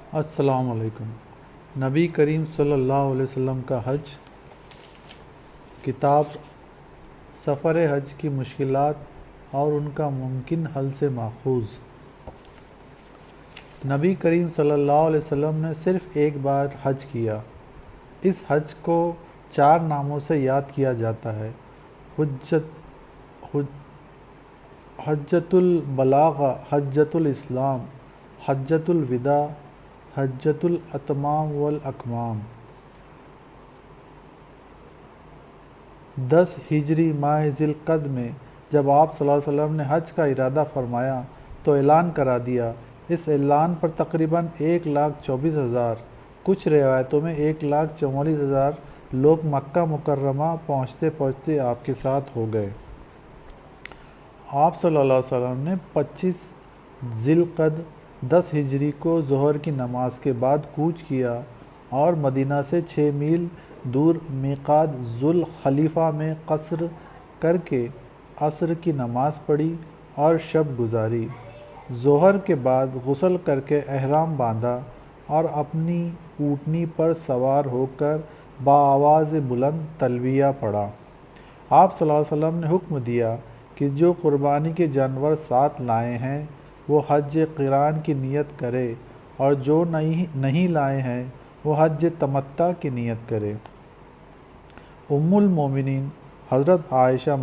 السلام علیکم۔ نبی کریم صلی اللہ علیہ وسلم کا حج کتاب سفر حج کی مشکلات اور ان کا ممکن حل سے ماخوذ۔ نبی کریم صلی اللہ علیہ وسلم نے صرف ایک بار حج کیا۔ اس حج کو 4 ناموں سے یاد کیا جاتا ہے: حجۃ البلاغہ، حجۃ الاسلام، حجۃ الوداع، حجۃ الاتمام والاکمام۔ 10 ہجری ماہ ذی القعدہ میں جب آپ صلی اللہ علیہ وسلم نے حج کا ارادہ فرمایا تو اعلان کرا دیا۔ اس اعلان پر تقریباً 1,24,000، کچھ روایتوں میں 1,44,000 لوگ مکہ مکرمہ پہنچتے پہنچتے آپ کے ساتھ ہو گئے۔ آپ صلی اللہ علیہ وسلم نے 25 ذی القعدہ 10 ہجری کو ظہر کی نماز کے بعد کوچ کیا اور مدینہ سے 6 میل دور میقات ذوالخلیفہ میں قصر کر کے عصر کی نماز پڑھی اور شب گزاری۔ ظہر کے بعد غسل کر کے احرام باندھا اور اپنی اونٹنی پر سوار ہو کر بآواز بلند تلبیہ پڑھا۔ آپ صلی اللہ علیہ وسلم نے حکم دیا کہ جو قربانی کے جانور ساتھ لائے ہیں وہ حج قران کی نیت کرے اور جو نہیں لائے ہیں وہ حج تمتع کی نیت کرے۔ ام المومنین حضرت عائشہ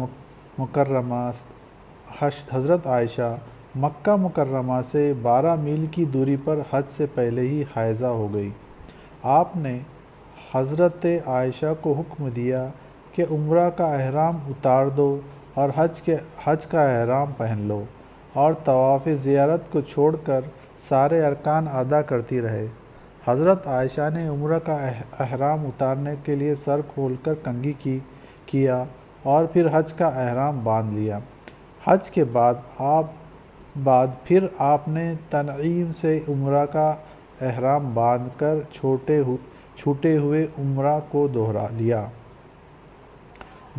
مکہ مکرمہ سے 12 میل کی دوری پر حج سے پہلے ہی حائضہ ہو گئی۔ آپ نے حضرت عائشہ کو حکم دیا کہ عمرہ کا احرام اتار دو اور حج کا احرام پہن لو، اور طواف زیارت کو چھوڑ کر سارے ارکان ادا کرتی رہے۔ حضرت عائشہ نے عمرہ کا احرام اتارنے کے لیے سر کھول کر کنگھی کیا اور پھر حج کا احرام باندھ لیا۔ حج کے بعد پھر آپ نے تنعیم سے عمرہ کا احرام باندھ کر چھوٹے ہوئے عمرہ کو دہرا لیا۔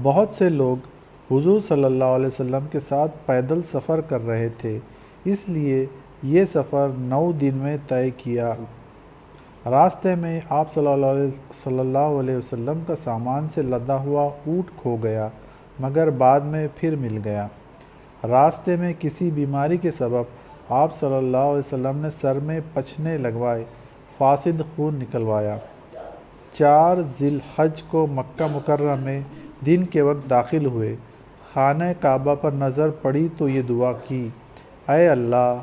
بہت سے لوگ حضور صلی اللہ علیہ وسلم کے ساتھ پیدل سفر کر رہے تھے، اس لیے یہ سفر 9 دن میں طے کیا۔ راستے میں آپ صلی اللہ علیہ وسلم کا سامان سے لدا ہوا اونٹ کھو گیا مگر بعد میں پھر مل گیا۔ راستے میں کسی بیماری کے سبب آپ صلی اللہ علیہ وسلم نے سر میں پچھنے لگوائے، فاسد خون نکلوایا۔ 4 ذی الحجہ کو مکہ مکرمہ میں دن کے وقت داخل ہوئے۔ خانہ کعبہ پر نظر پڑی تو یہ دعا کی: اے اللہ،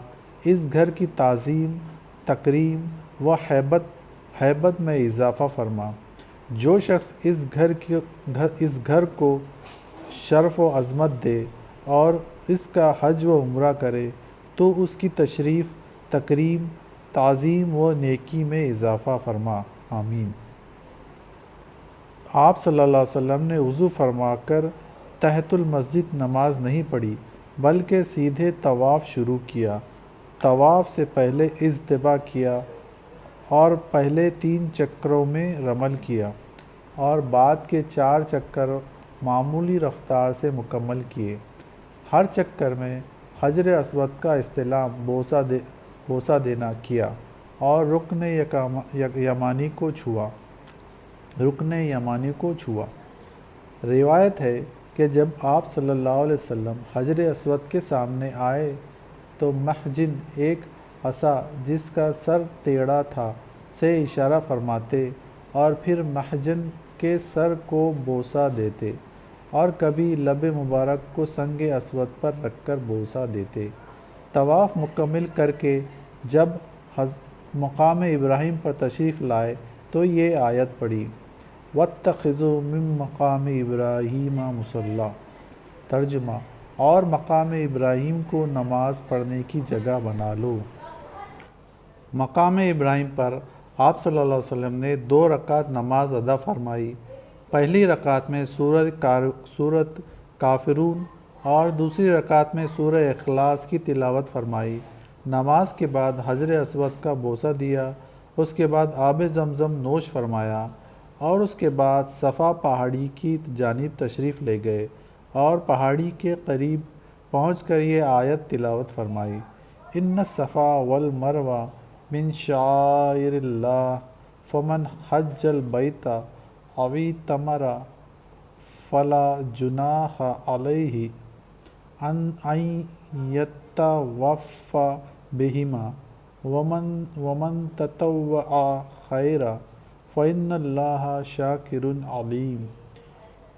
اس گھر کی تعظیم، تکریم و ہیبت میں اضافہ فرما۔ جو شخص اس گھر کو شرف و عظمت دے اور اس کا حج و عمرہ کرے تو اس کی تشریف، تکریم، تعظیم و نیکی میں اضافہ فرما، آمین۔ آپ صلی اللہ علیہ وسلم نے وضو فرما کر تحت المسجد نماز نہیں پڑھی بلکہ سیدھے طواف شروع کیا۔ طواف سے پہلے اجتباء کیا اور پہلے 3 چکروں میں رمل کیا اور بعد کے 4 چکر معمولی رفتار سے مکمل کیے۔ ہر چکر میں حجر اسود کا استلام، بوسہ دینا کیا اور رکن یمانی کو چھوا۔ روایت ہے کہ جب آپ صلی اللہ علیہ وسلم حجر اسود کے سامنے آئے تو محجن ایک عصا جس کا سر ٹیڑھا تھا سے اشارہ فرماتے اور پھر محجن کے سر کو بوسہ دیتے اور کبھی لب مبارک کو سنگ اسود پر رکھ کر بوسہ دیتے۔ طواف مکمل کر کے جب مقام ابراہیم پر تشریف لائے تو یہ آیت پڑھی: وَاتَّخِذُوا مِن مَّقَامِ إِبْرَاهِيمَ مُصَلًّى۔ ترجمہ: اور مقام ابراہیم کو نماز پڑھنے کی جگہ بنا لو۔ مقام ابراہیم پر آپ صلی اللہ علیہ وسلم نے 2 رکعت نماز ادا فرمائی۔ پہلی رکعت میں سورۃ کافرون اور دوسری رکعت میں سورہ اخلاص کی تلاوت فرمائی۔ نماز کے بعد حجر اسود کا بوسہ دیا، اس کے بعد آب زمزم نوش فرمایا اور اس کے بعد صفا پہاڑی کی جانب تشریف لے گئے اور پہاڑی کے قریب پہنچ کر یہ آیت تلاوت فرمائی: ان الصفا والمروہ من شعائر اللہ فمن حج البیت او اعتمر فلا جناح علیہ ان یطوف بہما ومن تطوع خیرا فإن اللہ شاکر علیم۔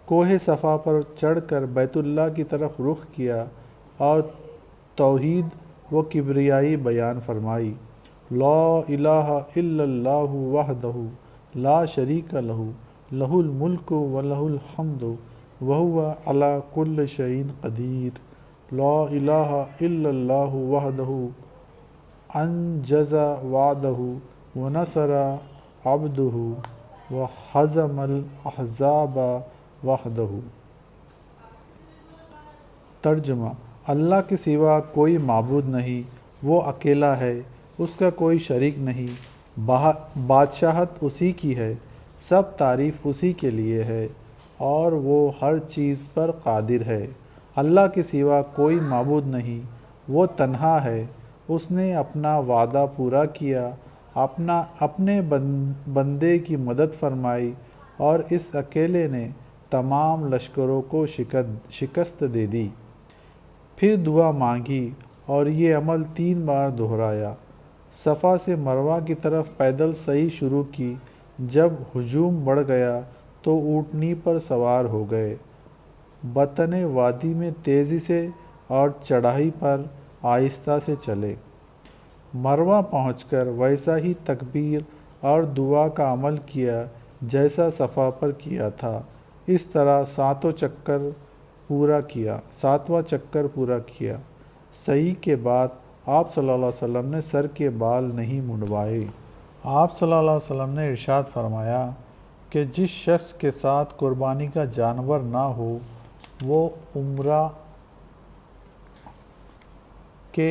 کوہ صفا پر چڑھ کر بیت اللہ کی طرف رخ کیا اور توحید و کبریائی بیان فرمائی۔ لا الہ الا اللہ وحدہ لا شریک لہ لہ الملک و لہ الحمد وہو علی کل شیء قدیر۔ لا الہ الا اللہ وحدہ انجز وعدہ ونصر عبدہ وہزم الاحزاب وحدہ۔ ترجمہ: اللہ کے سوا کوئی معبود نہیں، وہ اکیلا ہے، اس کا کوئی شریک نہیں، بادشاہت اسی کی ہے، سب تعریف اسی کے لیے ہے اور وہ ہر چیز پر قادر ہے۔ اللہ کے سوا کوئی معبود نہیں، وہ تنہا ہے، اس نے اپنا وعدہ پورا کیا، اپنے بندے کی مدد فرمائی اور اس اکیلے نے تمام لشکروں کو شکست دے دی۔ پھر دعا مانگی اور یہ عمل 3 بار دہرایا۔ صفا سے مروہ کی طرف پیدل سعی شروع کی۔ جب ہجوم بڑھ گیا تو اونٹنی پر سوار ہو گئے، بطن وادی میں تیزی سے اور چڑھائی پر آہستہ سے چلے۔ مروہ پہنچ کر ویسا ہی تکبیر اور دعا کا عمل کیا جیسا صفا پر کیا تھا، اس طرح 7واں چکر پورا کیا۔ سعی کے بعد آپ صلی اللہ علیہ وسلم نے سر کے بال نہیں منڈوائے۔ آپ صلی اللہ علیہ وسلم نے ارشاد فرمایا کہ جس شخص کے ساتھ قربانی کا جانور نہ ہو وہ عمرہ کے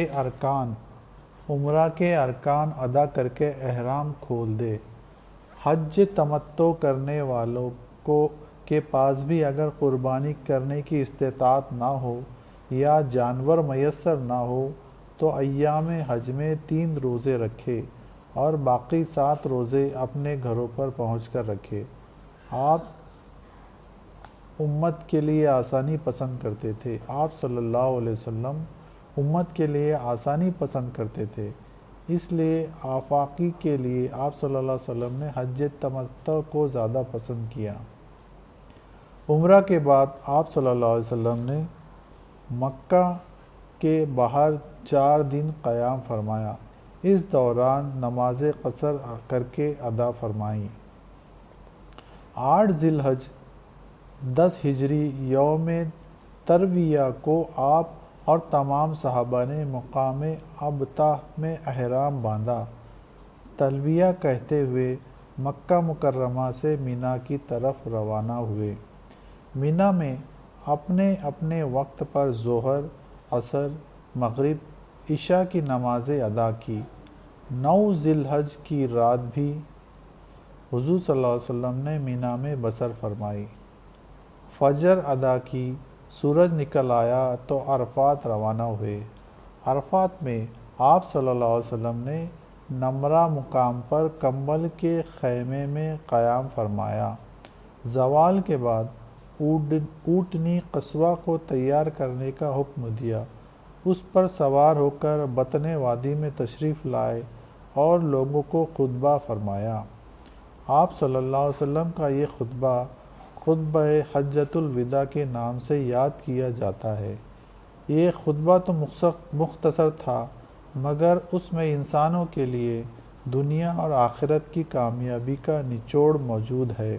ارکان ادا کر کے احرام کھول دے۔ حج تمتع کرنے والوں کے پاس بھی اگر قربانی کرنے کی استطاعت نہ ہو یا جانور میسر نہ ہو تو ایام حج میں 3 روزے رکھے اور باقی 7 روزے اپنے گھروں پر پہنچ کر رکھے۔ آپ امت کے لیے آسانی پسند کرتے تھے۔ آپ صلی اللہ علیہ وسلم امت کے لیے آسانی پسند کرتے تھے، اس لیے آفاقی کے لیے آپ صلی اللہ علیہ وسلم نے حج تمتع کو زیادہ پسند کیا۔ عمرہ کے بعد آپ صلی اللہ علیہ وسلم نے مکہ کے باہر 4 دن قیام فرمایا، اس دوران نماز قصر کر کے ادا فرمائیں۔ 8 ذی الحج 10 ہجری یوم ترویہ کو آپ اور تمام صحابہ نے مقام ابطح میں احرام باندھا، تلبیہ کہتے ہوئے مکہ مکرمہ سے مینا کی طرف روانہ ہوئے۔ مینا میں اپنے اپنے وقت پر ظہر، عصر، مغرب، عشاء کی نمازیں ادا کی۔ 9 ذی الحج کی رات بھی حضور صلی اللہ علیہ وسلم نے مینا میں بسر فرمائی۔ فجر ادا کی، سورج نکل آیا تو عرفات روانہ ہوئے۔ عرفات میں آپ صلی اللہ علیہ وسلم نے نمرہ مقام پر کمبل کے خیمے میں قیام فرمایا۔ زوال کے بعد اونٹنی قصوہ کو تیار کرنے کا حکم دیا، اس پر سوار ہو کر بطن وادی میں تشریف لائے اور لوگوں کو خطبہ فرمایا۔ آپ صلی اللہ علیہ وسلم کا یہ خطبہ حجۃ الوداع کے نام سے یاد کیا جاتا ہے۔ یہ خطبہ تو مختصر تھا مگر اس میں انسانوں کے لیے دنیا اور آخرت کی کامیابی کا نچوڑ موجود ہے۔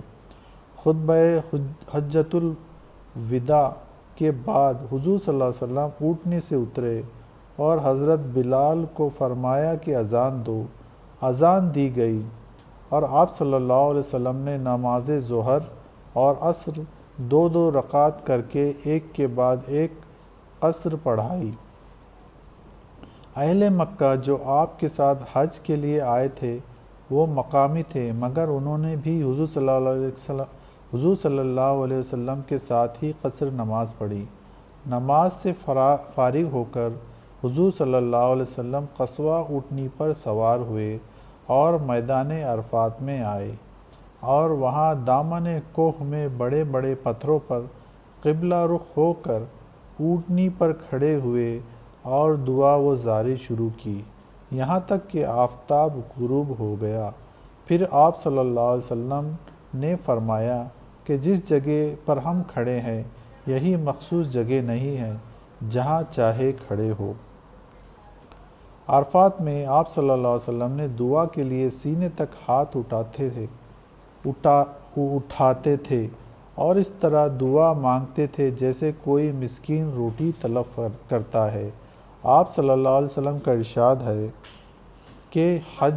خطبہ حجۃ الوداع کے بعد حضور صلی اللہ علیہ وسلم اونٹنی سے اترے اور حضرت بلال کو فرمایا کہ اذان دو۔ اذان دی گئی اور آپ صلی اللہ علیہ وسلم نے نماز ظہر اور عصر 2 رکعت کر کے ایک کے بعد ایک قصر پڑھائی۔ اہل مکہ جو آپ کے ساتھ حج کے لیے آئے تھے وہ مقامی تھے مگر انہوں نے بھی حضور صلی اللہ علیہ وسلم کے ساتھ ہی قصر نماز پڑھی۔ نماز سے فارغ ہو کر حضور صلی اللہ علیہ وسلم قصوہ اونٹنی پر سوار ہوئے اور میدان عرفات میں آئے اور وہاں دامن کوہ میں بڑے بڑے پتھروں پر قبلہ رخ ہو کر اونٹنی پر کھڑے ہوئے اور دعا و زاری شروع کی یہاں تک کہ آفتاب غروب ہو گیا۔ پھر آپ صلی اللہ علیہ وسلم نے فرمایا کہ جس جگہ پر ہم کھڑے ہیں یہی مخصوص جگہ نہیں ہے، جہاں چاہے کھڑے ہو۔ عرفات میں آپ صلی اللہ علیہ وسلم نے دعا کے لیے سینے تک ہاتھ اٹھاتے تھے اور اس طرح دعا مانگتے تھے جیسے کوئی مسکین روٹی طلب کرتا ہے۔ آپ صلی اللہ علیہ وسلم کا ارشاد ہے کہ حج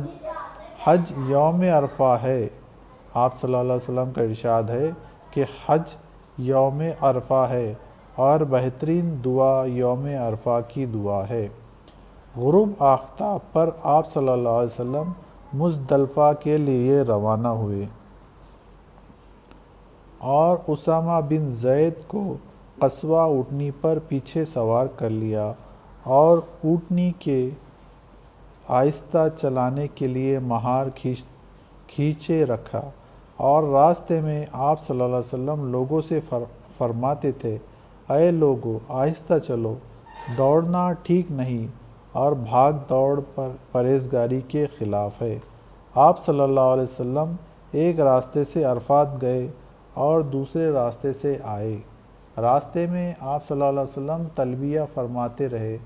یوم عرفہ ہے۔ آپ صلی اللہ علیہ وسلم کا ارشاد ہے کہ حج یوم عرفہ ہے اور بہترین دعا یوم عرفہ کی دعا ہے۔ غروب آفتاب پر آپ صلی اللہ علیہ وسلم مزدلفہ کے لیے روانہ ہوئے اور اسامہ بن زید کو قصوہ اونٹنی پر پیچھے سوار کر لیا اور اونٹنی کے آہستہ چلانے کے لیے مہار کھینچے رکھا، اور راستے میں آپ صلی اللہ علیہ وسلم لوگوں سے فرماتے تھے، اے لوگو آہستہ چلو، دوڑنا ٹھیک نہیں اور بھاگ دوڑ پرہیزگاری کے خلاف ہے۔ آپ صلی اللہ علیہ وسلم ایک راستے سے عرفات گئے اور دوسرے راستے سے آئے۔ راستے میں آپ صلی اللہ علیہ وسلم تلبیہ فرماتے رہے۔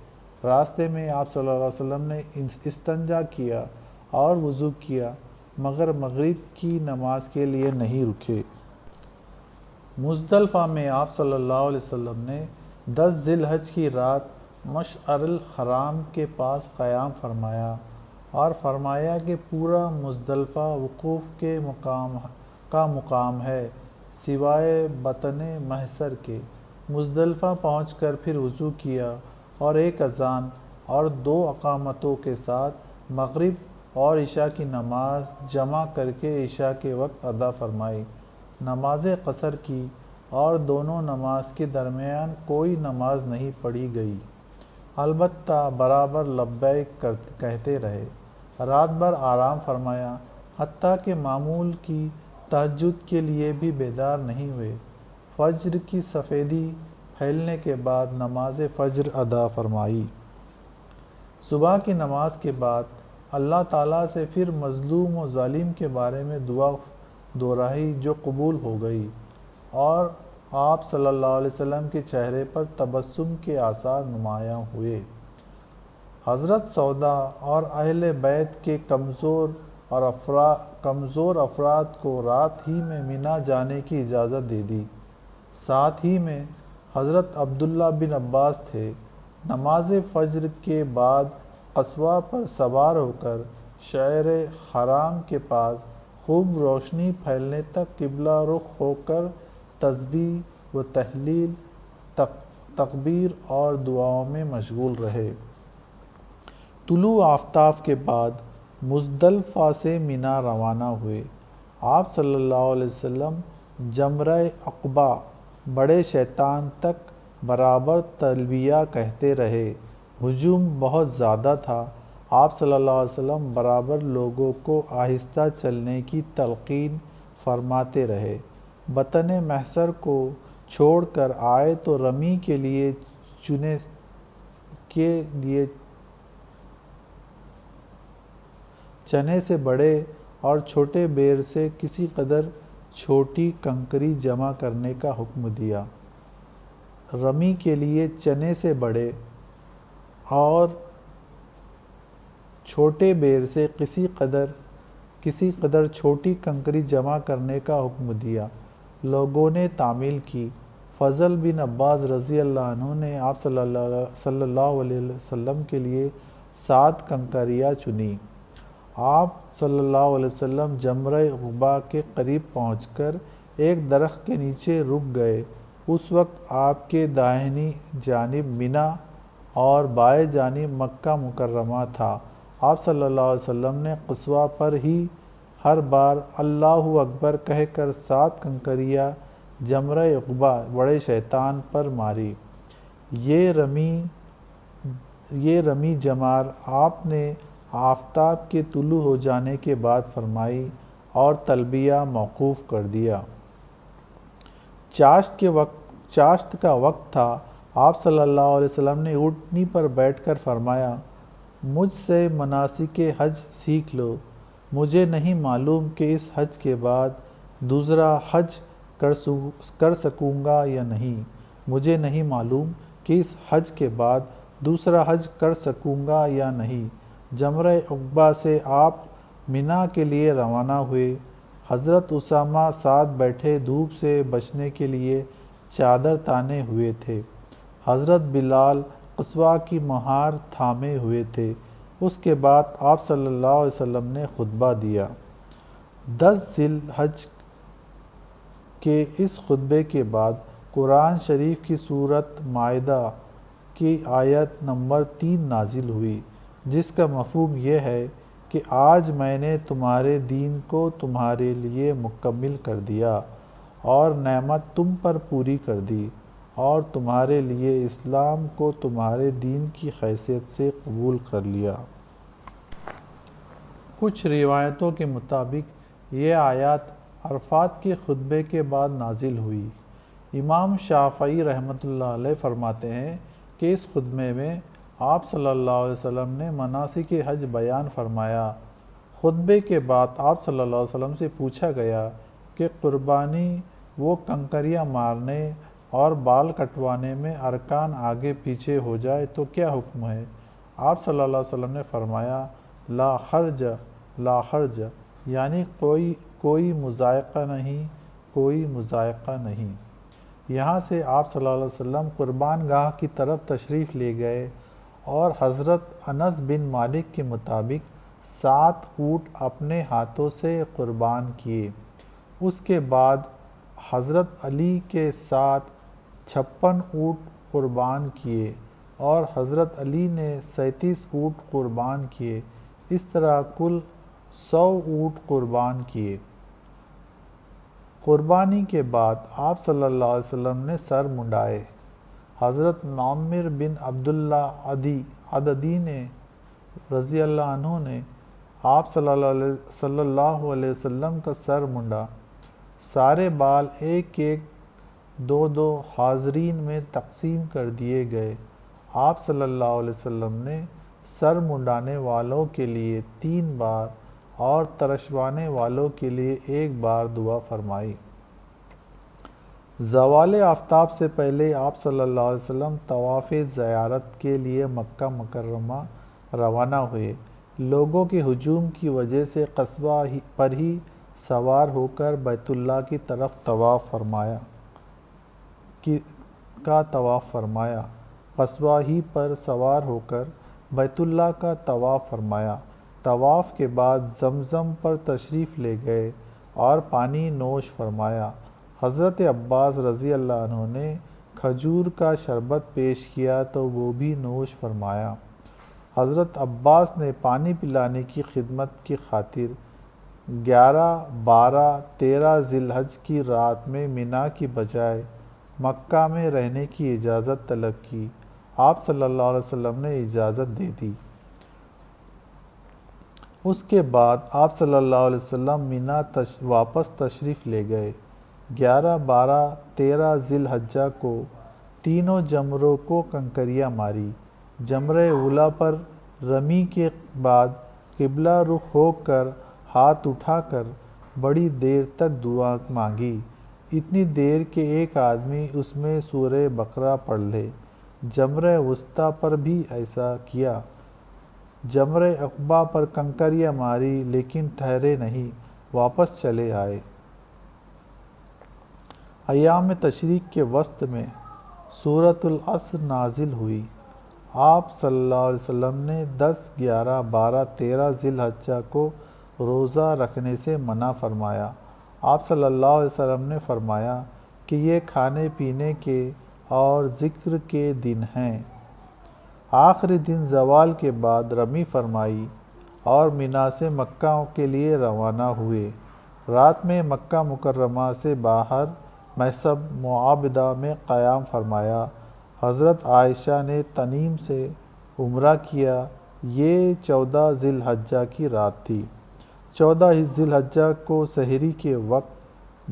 راستے میں آپ صلی اللہ علیہ وسلم نے استنجا کیا اور وضو کیا، مگر مغرب کی نماز کے لیے نہیں رکے۔ مزدلفہ میں آپ صلی اللہ علیہ وسلم نے 10 ذی الحج کی رات مشعر الحرام کے پاس قیام فرمایا اور فرمایا کہ پورا مزدلفہ وقوف کا مقام ہے سوائے بطن محشر کے۔ مزدلفہ پہنچ کر پھر وضو کیا اور ایک اذان اور 2 اقامتوں کے ساتھ مغرب اور عشاء کی نماز جمع کر کے عشاء کے وقت ادا فرمائی۔ نماز قصر کی اور دونوں نماز کے درمیان کوئی نماز نہیں پڑھی گئی، البتہ برابر لبیک کہتے رہے۔ رات بھر آرام فرمایا، حتیٰ کہ معمول کی تہجد کے لیے بھی بیدار نہیں ہوئے۔ فجر کی سفیدی پھیلنے کے بعد نماز فجر ادا فرمائی۔ صبح کی نماز کے بعد اللہ تعالیٰ سے پھر مظلوم و ظالم کے بارے میں دعا دہرائی جو قبول ہو گئی، اور آپ صلی اللہ علیہ وسلم کے چہرے پر تبسم کے آثار نمایاں ہوئے۔ حضرت سودا اور اہل بیت کے کمزور افراد کو رات ہی میں مینا جانے کی اجازت دے دی۔ ساتھ ہی میں حضرت عبداللہ بن عباس تھے۔ نماز فجر کے بعد قصوہ پر سوار ہو کر شعر حرام کے پاس خوب روشنی پھیلنے تک قبلہ رخ ہو کر تسبیح و تہلیل، تکبیر اور دعاؤں میں مشغول رہے۔ طلوع آفتاب کے بعد مزدلفہ سے مینا روانہ ہوئے۔ آپ صلی اللہ علیہ وسلم جمرہ عقبہ بڑے شیطان تک برابر تلبیہ کہتے رہے۔ ہجوم بہت زیادہ تھا۔ آپ صلی اللہ علیہ وسلم برابر لوگوں کو آہستہ چلنے کی تلقین فرماتے رہے۔ بطن محشر کو چھوڑ کر آئے تو رمی کے لیے چنے سے بڑے اور چھوٹے بیر سے کسی قدر چھوٹی کنکری جمع کرنے کا حکم دیا۔ رمی کے لیے چنے سے بڑے اور چھوٹے بیر سے کسی قدر چھوٹی کنکری جمع کرنے کا حکم دیا۔ لوگوں نے تعمیل کی۔ فضل بن عباس رضی اللہ عنہ نے آپ صلی اللہ علیہ وسلم کے لیے 7 کنکریاں چنیں۔ آپ صلی اللہ علیہ وسلم جمرہ عقبہ کے قریب پہنچ کر ایک درخت کے نیچے رک گئے۔ اس وقت آپ کے داہنی جانب مینا اور بائیں جانب مکہ مکرمہ تھا۔ آپ صلی اللہ علیہ وسلم نے قصوہ پر ہی ہر بار اللہ اکبر کہہ کر 7 کنکریاں جمرہ عقبہ بڑے شیطان پر ماری۔ یہ رمی یہ رمی جمار آپ نے آفتاب کے طلوع ہو جانے کے بعد فرمائی اور تلبیہ موقوف کر دیا۔ چاشت کا وقت تھا۔ آپ صلی اللہ علیہ وسلم نے اونٹنی پر بیٹھ کر فرمایا، مجھ سے مناسک حج سیکھ لو۔ مجھے نہیں معلوم کہ اس حج کے بعد دوسرا حج کر سکوں گا یا نہیں۔ مجھے نہیں معلوم کہ اس حج کے بعد دوسرا حج کر سکوں گا یا نہیں۔ جمرہ عقبہ سے آپ منا کے لیے روانہ ہوئے۔ حضرت اسامہ ساتھ بیٹھے دھوپ سے بچنے کے لیے چادر تانے ہوئے تھے۔ حضرت بلال قصوہ کی مہار تھامے ہوئے تھے۔ اس کے بعد آپ صلی اللہ علیہ وسلم نے خطبہ دیا۔ 10 ذی الحج کے اس خطبے کے بعد قرآن شریف کی سورۃ مائدہ کی آیت نمبر 3 نازل ہوئی، جس کا مفہوم یہ ہے کہ آج میں نے تمہارے دین کو تمہارے لیے مکمل کر دیا اور نعمت تم پر پوری کر دی اور تمہارے لیے اسلام کو تمہارے دین کی حیثیت سے قبول کر لیا۔ کچھ روایتوں کے مطابق یہ آیات عرفات کے خطبے کے بعد نازل ہوئی۔ امام شافعی رحمۃ اللہ علیہ فرماتے ہیں کہ اس خطبے میں آپ صلی اللہ علیہ وسلم نے مناسک حج بیان فرمایا۔ خطبے کے بعد آپ صلی اللہ علیہ وسلم سے پوچھا گیا کہ قربانی و کنکریاں مارنے اور بال کٹوانے میں ارکان آگے پیچھے ہو جائے تو کیا حکم ہے؟ آپ صلی اللہ علیہ وسلم نے فرمایا، لا حرج، لا حرج، یعنی کوئی مضائقہ نہیں، کوئی مضائقہ نہیں۔ یہاں سے آپ صلی اللہ علیہ وسلم قربان گاہ کی طرف تشریف لے گئے اور حضرت انس بن مالک کے مطابق 7 اونٹ اپنے ہاتھوں سے قربان کیے۔ اس کے بعد حضرت علی کے ساتھ 56 اونٹ قربان کیے اور حضرت علی نے 37 اونٹ قربان کیے۔ اس طرح کل 100 اونٹ قربان کیے۔ قربانی کے بعد آپ صلی اللہ علیہ وسلم نے سر منڈائے۔ حضرت معمر بن عبداللہ عددی نے رضی اللہ عنہ نے آپ صلی اللہ علیہ وسلم کا سر منڈا۔ سارے بال ایک ایک 2 حاضرین میں تقسیم کر دیے گئے۔ آپ صلی اللہ علیہ وسلم نے سر منڈانے والوں کے لیے 3 بار اور ترشوانے والوں کے لیے 1 بار دعا فرمائی۔ زوال آفتاب سے پہلے آپ صلی اللہ علیہ وسلم طواف زیارت کے لیے مکہ مکرمہ روانہ ہوئے۔ لوگوں کے ہجوم کی وجہ سے قصبہ پر ہی سوار ہو کر بیت اللہ کی طرف طواف فرمایا۔ قصبہ ہی پر سوار ہو کر بیت اللہ کا طواف فرمایا۔ طواف کے بعد زمزم پر تشریف لے گئے اور پانی نوش فرمایا۔ حضرت عباس رضی اللہ عنہ نے کھجور کا شربت پیش کیا تو وہ بھی نوش فرمایا۔ حضرت عباس نے پانی پلانے کی خدمت کی خاطر 11، 12، 13 ذی الحج کی رات میں منا کی بجائے مکہ میں رہنے کی اجازت طلب کی۔ آپ صلی اللہ علیہ وسلم نے اجازت دے دی۔ اس کے بعد آپ صلی اللہ علیہ وسلم منا واپس تشریف لے گئے۔ 11، 12، 13 ذی الحجہ کو تینوں جمروں کو کنکریاں ماری۔ جمرہ اولیٰ پر رمی کے بعد قبلہ رخ ہو کر ہاتھ اٹھا کر بڑی دیر تک دعا مانگی، اتنی دیر کہ ایک آدمی اس میں سورہ بقرہ پڑھ لے۔ جمرہ وسطیٰ پر بھی ایسا کیا۔ جمرہ عقبہ پر کنکریاں ماری لیکن ٹھہرے نہیں، واپس چلے آئے۔ ایام تشریق کے وسط میں سورۃ العصر نازل ہوئی۔ آپ صلی اللہ علیہ وسلم نے 10، 11، 12، 13 ذی الحجہ کو روزہ رکھنے سے منع فرمایا۔ آپ صلی اللہ علیہ وسلم نے فرمایا کہ یہ کھانے پینے کے اور ذکر کے دن ہیں۔ آخری دن زوال کے بعد رمی فرمائی اور منا سے مکہ کے لیے روانہ ہوئے۔ رات میں مکہ مکرمہ سے باہر محصب معابدہ میں قیام فرمایا۔ حضرت عائشہ نے تنعیم سے عمرہ کیا۔ یہ 14 ذی الحجہ کی رات تھی۔ 14 ذی الحجہ کو سحری کے وقت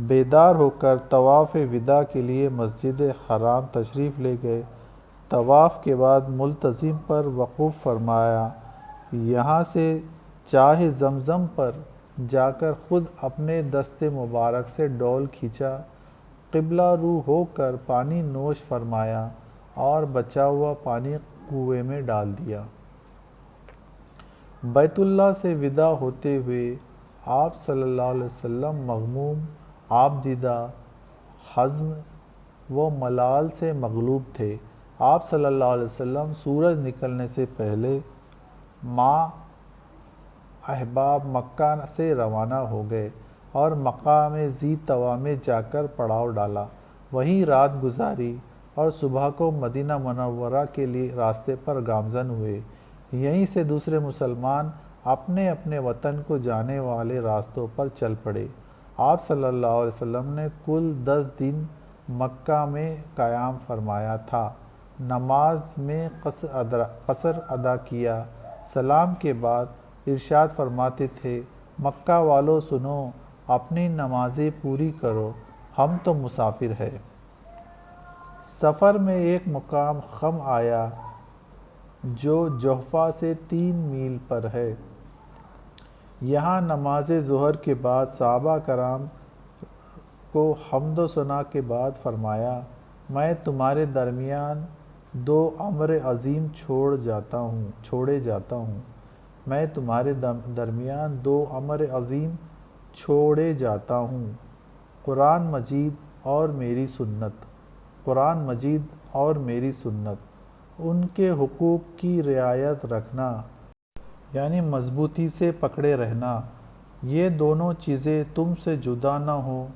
بیدار ہو کر طواف وداع کے لیے مسجد حرام تشریف لے گئے۔ طواف کے بعد ملتزم پر وقوف فرمایا۔ یہاں سے چاہ زمزم پر جا کر خود اپنے دست مبارک سے ڈول کھینچا، قبلہ رو ہو کر پانی نوش فرمایا اور بچا ہوا پانی کنویں میں ڈال دیا۔ بیت اللہ سے وداع ہوتے ہوئے آپ صلی اللہ علیہ وسلم مغموم، آبدیدہ، حزن و ملال سے مغلوب تھے۔ آپ صلی اللہ علیہ وسلم سورج نکلنے سے پہلے ماہ احباب مکہ سے روانہ ہو گئے اور مقام ذی طویٰ میں جا کر پڑاؤ ڈالا، وہیں رات گزاری اور صبح کو مدینہ منورہ کے لیے راستے پر گامزن ہوئے۔ یہیں سے دوسرے مسلمان اپنے اپنے وطن کو جانے والے راستوں پر چل پڑے۔ آپ صلی اللہ علیہ وسلم نے کل 10 دن مکہ میں قیام فرمایا تھا، نماز میں قصر ادا کیا۔ سلام کے بعد ارشاد فرماتے تھے، مکہ والو سنو، اپنی نمازیں پوری کرو، ہم تو مسافر ہیں۔ سفر میں ایک مقام خم آیا جو جحفہ سے 3 میل پر ہے۔ یہاں نماز ظہر کے بعد صحابہ کرام کو حمد و ثنا کے بعد فرمایا، میں تمہارے درمیان 2 امر عظیم چھوڑے جاتا ہوں۔ میں تمہارے درمیان 2 امر عظیم چھوڑے جاتا ہوں، قرآن مجید اور میری سنت۔ قرآن مجید اور میری سنت، ان کے حقوق کی رعایت رکھنا، یعنی مضبوطی سے پکڑے رہنا۔ یہ دونوں چیزیں تم سے جدا نہ ہوں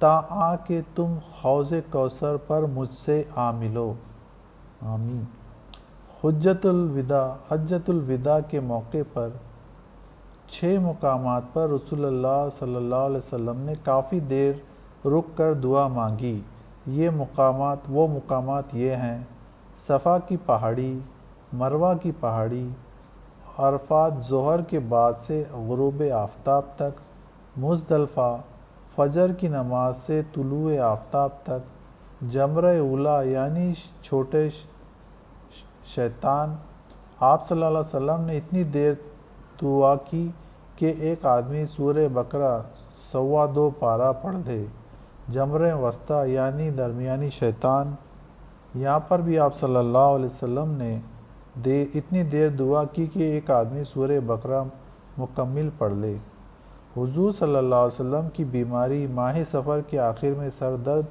تاآں کہ تم حوض کوثر پر مجھ سے آ ملو۔ آمین۔ حجۃ الوداع کے موقع پر 6 مقامات پر رسول اللہ صلی اللہ علیہ وسلم نے کافی دیر رک کر دعا مانگی۔ وہ مقامات یہ ہیں: صفا کی پہاڑی، مروہ کی پہاڑی، عرفات ظہر کے بعد سے غروب آفتاب تک، مزدلفہ فجر کی نماز سے طلوع آفتاب تک، جمرہ اولیٰ یعنی چھوٹے شیطان۔ آپ صلی اللہ علیہ وسلم نے اتنی دیر دعا کی کہ ایک آدمی سورہ بقرہ 2.25 پارہ پڑھ دے۔ جمرہ وسطیٰ یعنی درمیانی شیطان، یہاں پر بھی آپ صلی اللہ علیہ وسلم نے اتنی دیر دعا کی کہ ایک آدمی سورہ بقرہ مکمل پڑھ لے۔ حضور صلی اللہ علیہ وسلم کی بیماری ماہ سفر کے آخر میں سر درد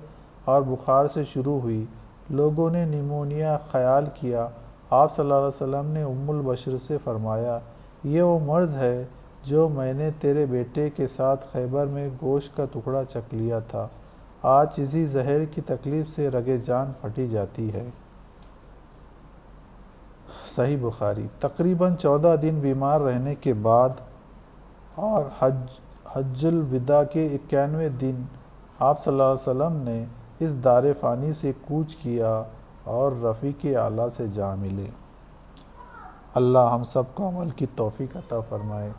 اور بخار سے شروع ہوئی۔ لوگوں نے نیمونیا خیال کیا۔ آپ صلی اللہ علیہ وسلم نے ام البشر سے فرمایا، یہ وہ مرض ہے جو میں نے تیرے بیٹے کے ساتھ خیبر میں گوشت کا ٹکڑا چکھ لیا تھا، آج اسی زہر کی تکلیف سے رگِ جان پھٹی جاتی ہے۔ صحیح بخاری۔ تقریباً 14 دن بیمار رہنے کے بعد اور حج الوداع کے 91ویں دن آپ صلی اللہ علیہ وسلم نے اس دار فانی سے کوچ کیا اور رفیق اعلیٰ سے جا ملے۔ اللہ ہم سب کو عمل کی توفیق عطا فرمائے،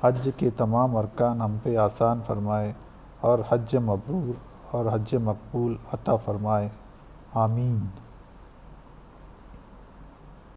حج کے تمام ارکان ہم پہ آسان فرمائے اور حج مبرور اور حج مقبول عطا فرمائے، آمین۔